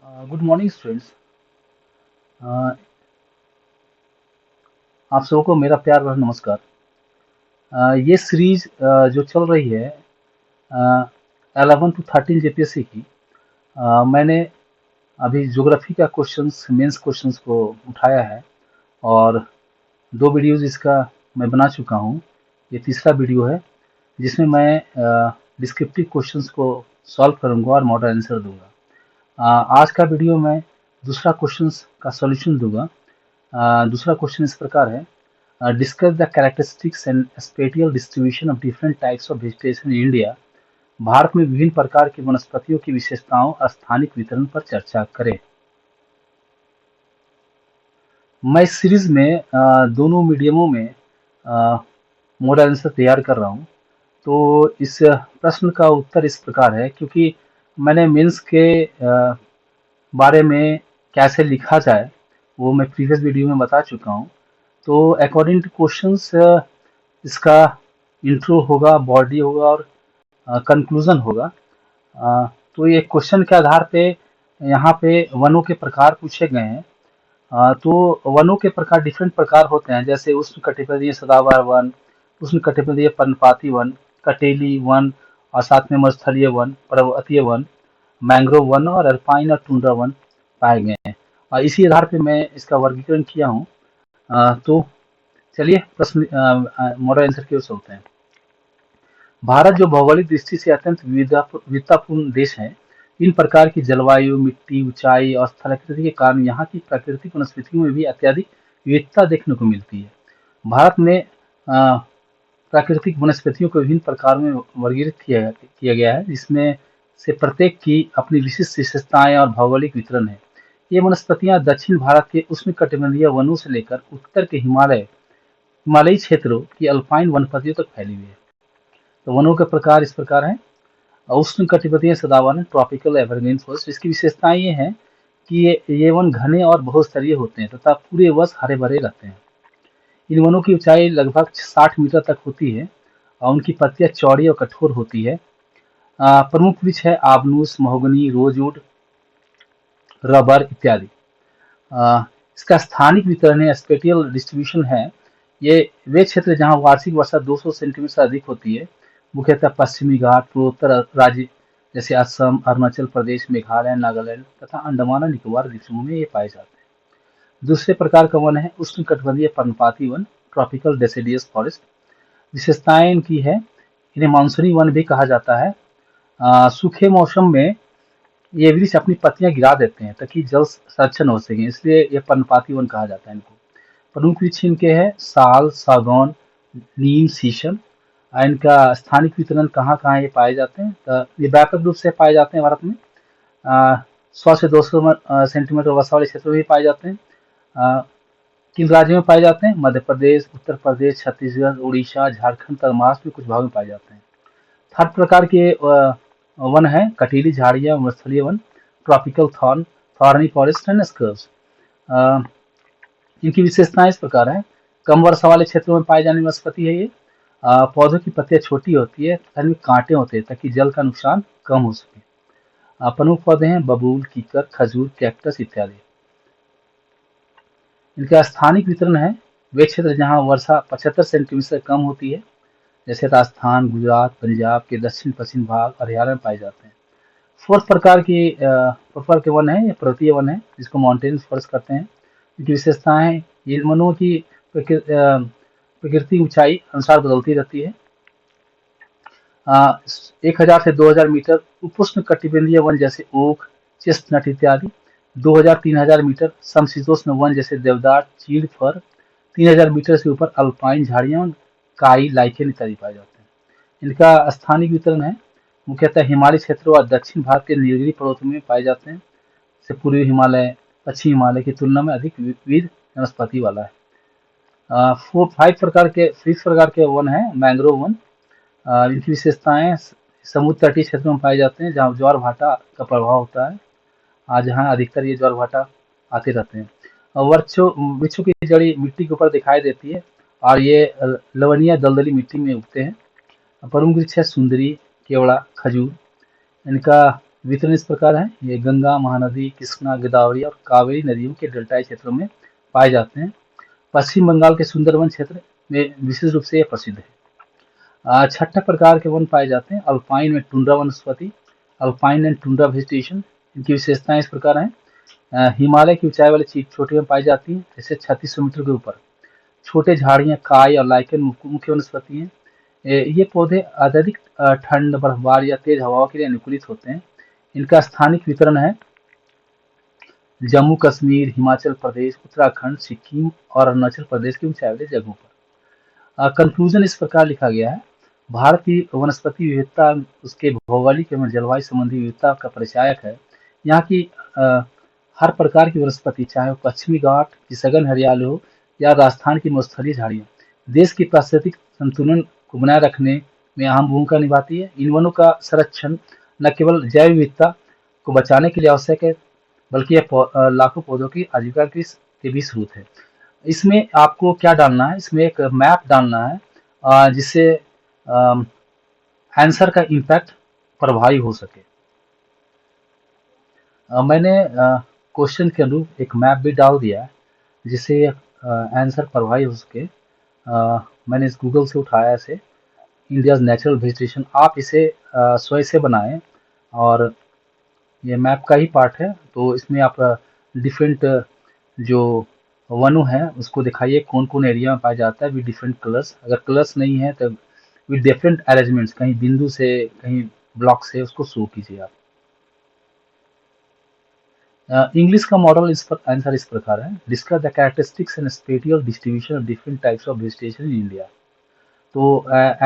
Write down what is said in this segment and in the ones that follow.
Good morning students. आप सबको मेरा प्यार भरा नमस्कार। ये सीरीज जो चल रही है 11 to 13 जेपीएससी की। मैंने अभी ज्योग्राफी का क्वेश्चंस मेंस क्वेश्चंस को उठाया है और दो वीडियोज इसका मैं बना चुका हूँ। ये तीसरा वीडियो है जिसमें मैं डिस्क्रिप्टिव क्वेश्चंस को सॉल्व करूंगा और मॉडल आंसर दूंगा। आज का वीडियो में दूसरा क्वेश्चंस का सॉल्यूशन दूंगा। दूसरा क्वेश्चन इस प्रकार है, discuss the characteristics and spatial distribution of different types of vegetation in India. Bharat में विभिन्न प्रकार की वनस्पतियों की विशेषताओं और स्थानिक वितरण पर चर्चा करें। मैं इस सीरीज में दोनों मीडियमों में मॉडल आंसर तैयार कर रहा हूँ। तो इस प्रश्न का उत्तर इस प्रकार है, क्योंकि मैंने मेंस के बारे में कैसे लिखा जाए वो मैं प्रीवियस वीडियो में बता चुका हूँ। तो अकॉर्डिंग टू क्वेश्चंस इसका इंट्रो होगा, बॉडी होगा और कंक्लूजन होगा। तो ये क्वेश्चन के आधार पे यहाँ पे वनों के प्रकार पूछे गए हैं। तो वनों के प्रकार डिफरेंट प्रकार होते हैं, जैसे उष्णकटिबंधीय सदाबहार वन, उष्णकटिबंधीय पर्णपाती वन, कटेली वन और साथ में मरुस्थलीय वन, पर्वतीय वन, मैंग्रोव वन और अल्पाइन और टुंड्रा वन पाए गए हैं। और इसी आधार पे मैं इसका वर्गीकरण किया हूँ। तो चलिए प्रश्न मॉडल आंसर की ओर चलते हैं। भारत जो भौगोलिक दृष्टि से अत्यंत विविधतापूर्ण देश है, इन प्रकार की जलवायु, मिट्टी, ऊंचाई और स्थलाकृति के कारण यहाँ की प्राकृतिक वनस्पतियों में भी अत्यधिक विविधता देखने को मिलती है। भारत में प्राकृतिक वनस्पतियों को विभिन्न प्रकार में वर्गीकृत किया गया है, जिसमें से प्रत्येक की अपनी विशिष्ट विशेषताएं और भौगोलिक वितरण है। ये वनस्पतियां दक्षिण भारत के उष्णकटिबंधीय वनों से लेकर उत्तर के हिमालयी क्षेत्रों की अल्पाइन वनस्पतियों तक फैली हुई है। तो वनों के प्रकार इस प्रकार हैं। उष्णकटिबंधीय सदाबहार ट्रॉपिकल एवरग्रीन फॉरेस्ट। इसकी विशेषताएं ये हैं कि ये वन घने और बहुस्तरीय होते हैं तथा पूरे वर्ष हरे भरे रहते हैं। इन वनों की ऊंचाई लगभग 60 मीटर तक होती है और उनकी पत्तियां चौड़ी और कठोर होती है। प्रमुख वृक्ष है आबनूस, महोगनी, रोजवुड, रबर इत्यादि। अ, इसका स्थानिक वितरण है, स्पेटियल डिस्ट्रीब्यूशन है। ये वे क्षेत्र जहां वार्षिक वर्षा 200 सेंटीमीटर से अधिक होती है, मुख्यतः पश्चिमी घाट, पूर्वोत्तर राज्य जैसे असम, अरुणाचल प्रदेश, मेघालय, नागालैंड तथा अंडमान और निकोबार द्वीप समूह में ये पाए जाते हैं। दूसरे प्रकार का वन है उष्णकटिबंधीय पर्णपाती वन, ट्रॉपिकल डेसिडियस फॉरेस्ट। विशेषताएं इनकी है, इन्हें मानसूनी वन भी कहा जाता है। सूखे मौसम में ये वृक्ष अपनी पत्तियां गिरा देते हैं ताकि जल संरक्षण हो सके, इसलिए ये पर्णपाती वन कहा जाता है इनको। प्रमुख वृक्ष इनके हैं साल, सागौन, नीम, शीशम। इनका स्थानिक वितरण कहाँ कहाँ ये पाए जाते हैं, तो ये व्यापक रूप से पाए जाते हैं भारत में। 100 से 200 सेंटीमीटर वर्षा वाले क्षेत्रों में भी पाए जाते हैं। अ, किन राज्यों में पाए जाते हैं? मध्य प्रदेश, उत्तर प्रदेश, छत्तीसगढ़, उड़ीसा, झारखंड तथा महाराष्ट्र में कुछ भाग में पाए जाते हैं। हर प्रकार के वन है कटीली झाड़ियाँ, मरुस्थलीय वन, tropical thorny forest and scrubs. इनकी विशेषताएं इस प्रकार है, कम वर्षा वाले क्षेत्रों में पाई जाने वाली वनस्पति है ये। पौधों की पत्तियां छोटी होती है तथा इनमें कांटे होते हैं ताकि जल का नुकसान कम हो सके। प्रमुख पौधे हैं बबूल, कीकर, खजूर, कैक्टस इत्यादि। इनका स्थानिक वितरण है, वे क्षेत्र जहाँ वर्षा 75 सेंटीमीटर से कम होती है, जैसे राजस्थान, गुजरात, पंजाब के दक्षिण पश्चिम भाग, हरियाणा में पाए जाते हैं। फोर्थ प्रकार के वन है, ये पर्वतीय वन है जिसको माउंटेन फॉरेस्ट कहते हैं। इनकी विशेषताएं, इन वनों की प्रकृति ऊंचाई अनुसार बदलती रहती है। 1000 से 2000 मीटर उपोष्ण कटिबंधीय वन जैसे ओक, चेस्टनट इत्यादि। 2000-3000 मीटर समशीतोष्ण वन जैसे देवदार, चीड़, फर। 3000 मीटर से ऊपर अल्पाइन झाड़ियां, काई, लाइकेन इत्यादि पाए जाते हैं। इनका स्थानिक वितरण है, मुख्यतः हिमालय क्षेत्रों और दक्षिण भारत के नीलगिरी पर्वतों में पाए जाते हैं। जैसे पूर्वी हिमालय, पश्चिमी हिमालय की तुलना में अधिक विविध वनस्पति वाला है। 5 प्रकार के वन है मैंग्रोव वन। इनकी विशेषताएं, समुद्र तटीय क्षेत्रों में पाए जाते हैं जहाँ ज्वार भाटा का प्रभाव होता है, जहाँ अधिकतर ये ज्वार भाटा आते रहते हैं। और वृक्षों की जड़ी मिट्टी के ऊपर दिखाई देती है और ये लवणीय दलदली मिट्टी में उगते हैं। प्रमुख वृक्ष है सुंदरी, केवड़ा, खजूर। इनका वितरण इस प्रकार है, ये गंगा, महानदी, कृष्णा, गोदावरी और कावेरी नदियों के डेल्टाई क्षेत्रों में पाए जाते हैं। पश्चिम बंगाल के सुंदरवन क्षेत्र में विशेष रूप से यह प्रसिद्ध है। छठे प्रकार के वन पाए जाते हैं अल्पाइन में टुंड्रा वनस्पति, अल्पाइन एंड टुंड्रा वेजिटेशन। इनकी विशेषताएं इस प्रकार हैं। हिमालय की ऊंचाई वाली चोटियों में पाई जाती हैं, जैसे 3600 मीटर के ऊपर। छोटे झाड़ियां, काय और लाइकेन मुख्य वनस्पति हैं। ये पौधे अत्यधिक ठंड, बर्फबारी या तेज हवाओं के लिए अनुकूलित होते हैं। इनका स्थानिक वितरण है जम्मू कश्मीर, हिमाचल प्रदेश, उत्तराखंड, सिक्किम और अरुणाचल प्रदेश की ऊंचाई वाली जगहों पर। कंक्लूजन इस प्रकार लिखा गया है, भारत की वनस्पति विविधता उसके भौगोलिक एवं जलवायु संबंधी विविधता का परिचायक है। यहाँ की अ, हर प्रकार की वनस्पति, चाहे वो पश्चिमी घाट की सघन हरियाली हो या राजस्थान की मौसमी झाड़ियाँ, देश की पारिस्थितिक संतुलन को बनाए रखने में अहम भूमिका निभाती है। इन वनों का संरक्षण न केवल जैव विविधता को बचाने के लिए आवश्यक है, बल्कि यह लाखों पौधों की आजीविका के भी स्रोत है। इसमें आपको क्या डालना है, इसमें एक मैप डालना है जिससे आंसर का इम्पैक्ट प्रभावी हो सके। मैंने क्वेश्चन के अनुरूप एक मैप भी डाल दिया है जिससे आंसर प्रभावी हो सके। मैंने इस गूगल से उठाया इसे, इंडियाज नेचुरल वेजिटेशन। आप इसे स्वयं से बनाएं और ये मैप का ही पार्ट है, तो इसमें आप डिफरेंट जो वनों है उसको दिखाइए, कौन कौन एरिया में पाया जाता है विद डिफरेंट कलर्स। अगर कलर्स नहीं है तो विद डिफरेंट अरेंजमेंट्स, कहीं बिंदु से कहीं ब्लॉक से उसको शो कीजिए आप। इंग्लिश का मॉडल इस पर आंसर इस प्रकार है, discuss the characteristics and spatial distribution of different types of vegetation in India. तो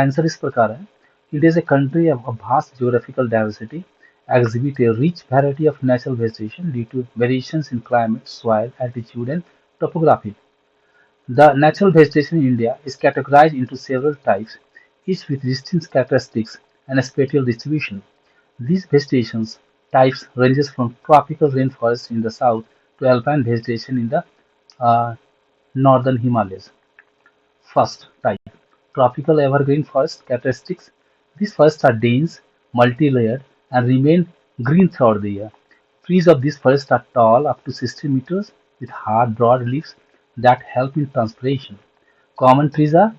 आंसर इस प्रकार है, it is a country of vast geographical diversity, exhibit a rich variety of natural vegetation due to variations in climate, soil, altitude, and topography. The natural vegetation in India is categorized into several types, each with distinct characteristics and spatial distribution. These vegetation types ranges from tropical rainforest in the south to alpine vegetation in the uh, northern Himalayas. First type, tropical evergreen forest characteristics. These forests are dense, multi-layered, and remain green throughout the year. Trees of this forest are tall, up to 60 meters, with hard, broad leaves that help in transpiration. Common trees are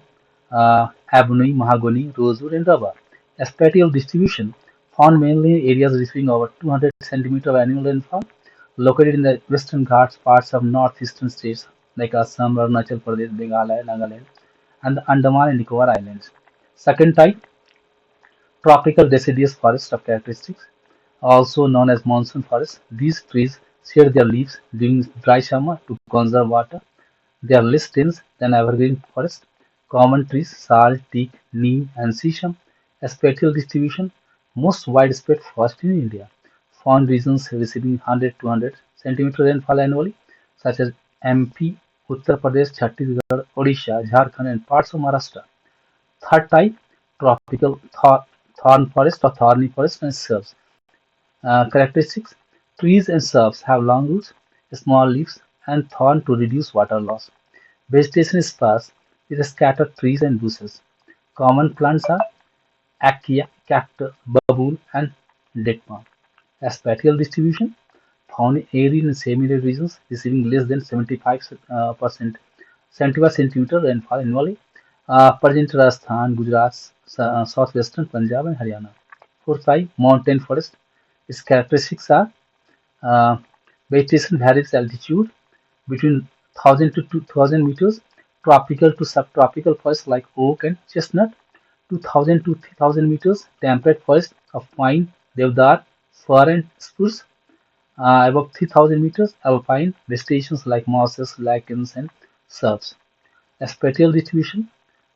ebony, mahogany, rosewood, and rubber. A spatial distribution found mainly in areas receiving over 200 centimeters of annual rainfall, located in the western Ghats, parts of northeastern states like Assam, Arunachal Pradesh, Meghalaya, Nagaland, and the Andaman and Nicobar Islands. Second type, tropical deciduous forest of characteristics, also known as monsoon forest. These trees shed their leaves during dry summer to conserve water. They are less dense than evergreen forest. Common trees, sal, teak, neem, and sesame. A spatial distribution, most widespread forest in India. Found regions receiving 100 to 200 centimeter rainfall annually, such as MP, Uttar Pradesh, Chhattisgarh, Odisha, Jharkhand, and parts of Maharashtra. Third type, tropical thorn forest or thorny forest and shrubs. Characteristics, trees and shrubs have long roots, small leaves, and thorn to reduce water loss. Vegetation is sparse with scattered trees and bushes. Common plants are acacia, cactus, babool, and date palm. A spatial distribution, found in arid and semi-arid regions receiving less than 75 centimeter rainfall annually, present in Rajasthan, Gujarat, southwestern Punjab, and Haryana. Fourth type, mountain forest. Its characteristics are uh, vegetation varies altitude between 1000 to 2000 meters, tropical to subtropical forests like oak and chestnut, 2000 to 3000 meters, temperate forests of pine, deodar, fir, and spruce, above 3000 meters, alpine vegetations like mosses, lichens, and shrubs. A spatial distribution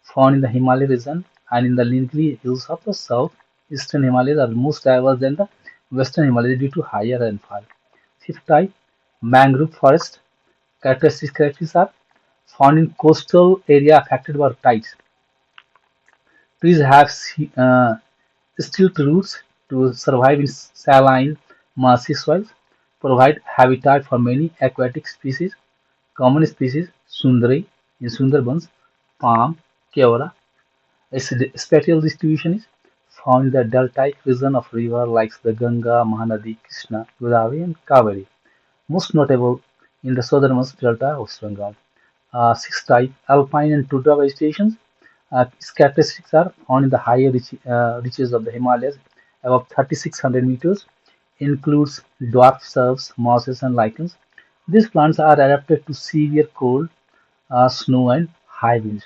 found in the Himalaya region and in the Nilgiri hills of the south eastern Himalayas are most diverse than the western Himalayas due to higher rainfall. Fifth type, mangrove forest. Characteristics are found in coastal area affected by tides. Trees have stilt roots to survive in saline, marshy soils, provide habitat for many aquatic species. Common species Sundari in Sundarbans, palm, keora. Its spatial distribution is found in the deltaic region of river like the Ganga, Mahanadi, Krishna, Godavari, and Kaveri, most notable in the southernmost delta of West Bengal. Sixth type, alpine and tundra vegetations. Its characteristics are found in the higher reaches of the Himalayas above 3,600 meters, includes dwarf shrubs, mosses, and lichens. These plants are adapted to severe cold, snow, and high winds.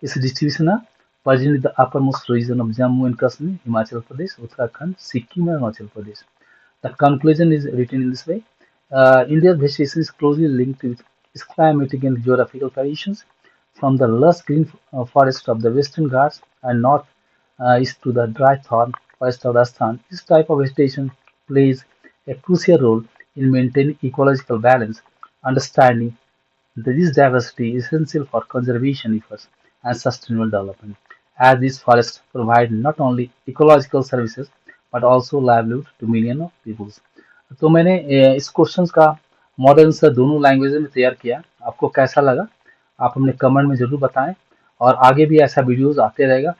Its distribution are present in the uppermost region of Jammu and Kashmir, Himachal Pradesh, Uttarakhand, Sikkim, and Arunachal Pradesh. The conclusion is written in this way. India's vegetation is closely linked with its climatic and geographical conditions, from the lush green forest of the Western Ghats and north east to the dry thorn forest of Rajasthan. This type of vegetation plays a crucial role in maintaining ecological balance. Understanding this diversity is essential for conservation efforts and sustainable development, as these forests provide not only ecological services but also livelihood to millions of people. तो मैंने इस questions का model answer दोनों language में तैयार किया। आपको कैसा लगा? आप अपने कमेंट में जरूर बताएं और आगे भी ऐसा वीडियोस आते रहेगा।